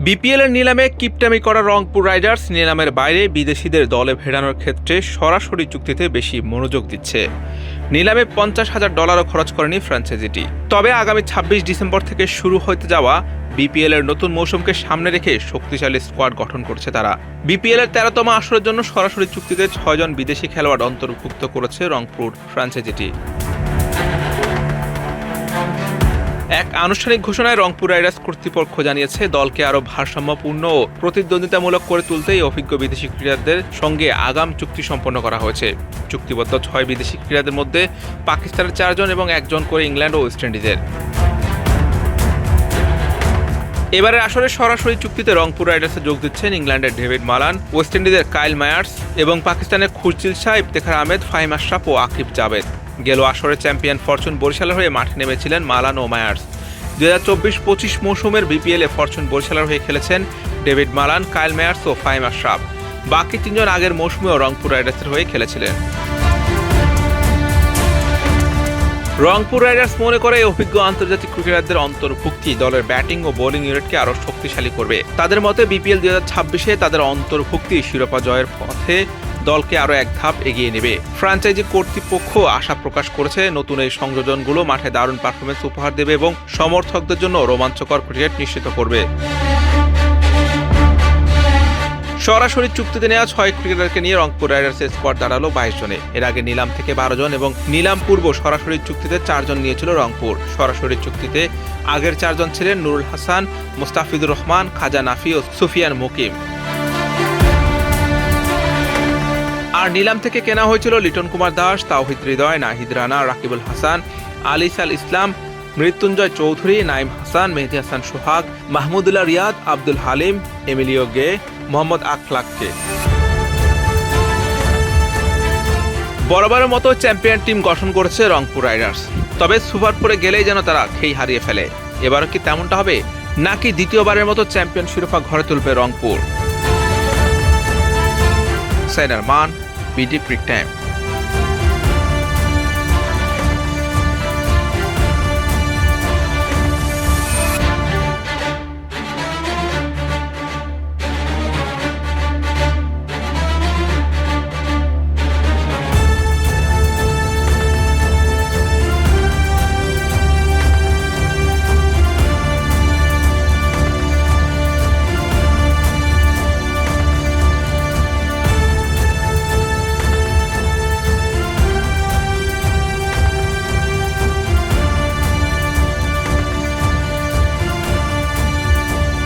BPL এর নিলামে কিপটামি করা রংপুর রাইডার্স নিলামের বাইরে বিদেশিদের দলে ভেড়ানোর ক্ষেত্রে সরাসরি চুক্তিতে বেশি মনোযোগ দিচ্ছে। নিলামে $50,000 খরচ করেনি ফ্র্যাঞ্চাইজিটি। তবে আগামী 26 ডিসেম্বর থেকে শুরু হতে যাওয়া বিপিএল এর নতুন মৌসুমকে সামনে রেখে শক্তিশালী স্কোয়াড গঠন করছে তারা। বিপিএল এর 13তম আসরের জন্য সরাসরি চুক্তিতে 6 জন বিদেশি খেলোয়াড় অন্তর্ভুক্ত করেছে রংপুর ফ্র্যাঞ্চাইজিটি। এক আনুষ্ঠানিক ঘোষণায় রংপুর রাইডার্স কর্তৃপক্ষ জানিয়েছে, দলকে আরও ভারসাম্যপূর্ণ ও প্রতিদ্বন্দ্বিতামূলক করে তুলতেই অভিজ্ঞ বিদেশি ক্রীড়াদের সঙ্গে আগাম চুক্তি সম্পন্ন করা হয়েছে। চুক্তিবদ্ধ 6 বিদেশি ক্রীড়াদের মধ্যে পাকিস্তানের 4 জন এবং 1 জন করে ইংল্যান্ড ও ওয়েস্ট ইন্ডিজের। এবারের আসরে সরাসরি চুক্তিতে রংপুর রাইডার্সে যোগ দিচ্ছেন ইংল্যান্ডের ডেভিড মালান, ওয়েস্ট ইন্ডিজের কাইল মায়ার্স এবং পাকিস্তানের খুরশিদ শাহ, ইফতেখার আহমেদ, ফাহিম আশরাফ ও আকিব জাভেদ। গেল আসরে চ্যাম্পিয়ন ফরচুন বরিশালের হয়ে মাঠে নেমেছিলেন মালান ও মায়ার্স। 2024-25 মৌসুমের বিপিএলে ফরচুন বরিশালের হয়ে খেলেছেন ডেভিড মালান, কাইল মায়ার্স ও ফাহিম আশরাফ। বাকি 3 জন আগের মৌসুমেও রংপুর রাইডার্সের হয়ে খেলেছিলেন। রংপুর রাইডার্স মনে করে অভিজ্ঞ আন্তর্জাতিক ক্রিকেটারদের অন্তর্ভুক্তি দলের ব্যাটিং ও বোলিং ইউনিটকে আরও শক্তিশালী করবে। তাদের মতে বিপিএল 2026-এ তাদের অন্তর্ভুক্তি শিরোপা জয়ের পথে দলকে আরও এক ধাপ এগিয়ে নেবে। ফ্র্যাঞ্চাইজি কর্তৃপক্ষ আশা প্রকাশ করেছে, নতুন এই সংযোজনগুলো মাঠে দারুণ পারফরমেন্স উপহার দেবে এবং সমর্থকদের জন্য রোমাঞ্চকর ক্রিকেট নিশ্চিত করবে। সরাসরি চুক্তিতে নেওয়া 6 ক্রিকেটারকে নিয়ে রংপুর রাইডার্সের স্কোয়াড দাঁড়ালো 22 জনে। এর আগে নিলাম থেকে 12 জন এবং নিলাম পূর্ব সরাসরি চুক্তিতে 4 জন নিয়েছিল রংপুর। সরাসরি চুক্তিতে আগের 4 জন ছিলেন নুরুল হাসান, মুস্তাফিজুর রহমান, খাজা নাফি ও সুফিয়ান মুকিম। আর নিলাম থেকে কেনা হয়েছিল লিটন কুমার দাস, তাওহিদ হৃদয়, নাহিদ রানা, রাকিবুল হাসান, আলিসাল ইসলাম, মৃত্যুঞ্জয় চৌধুরী, নাইম হাসান, মেহেদি হাসান সোহাগ, মাহমুদুল্লাহ রিয়াদ, আব্দুল হালিম, এমিলিও গে, মোহাম্মদ আখলাককে। বরাবরের মতো চ্যাম্পিয়ন টিম গঠন করেছে রংপুর রাইডার্স। তবে সুপার 4-এ গেলেই যেন তারা খেই হারিয়ে ফেলে। এবারও কি তেমনটা হবে, নাকি দ্বিতীয়বারের মতো চ্যাম্পিয়ন শিরোপা ঘরে তুলবে রংপুর? সাইনার মান, বিডি ক্রিক টাইম।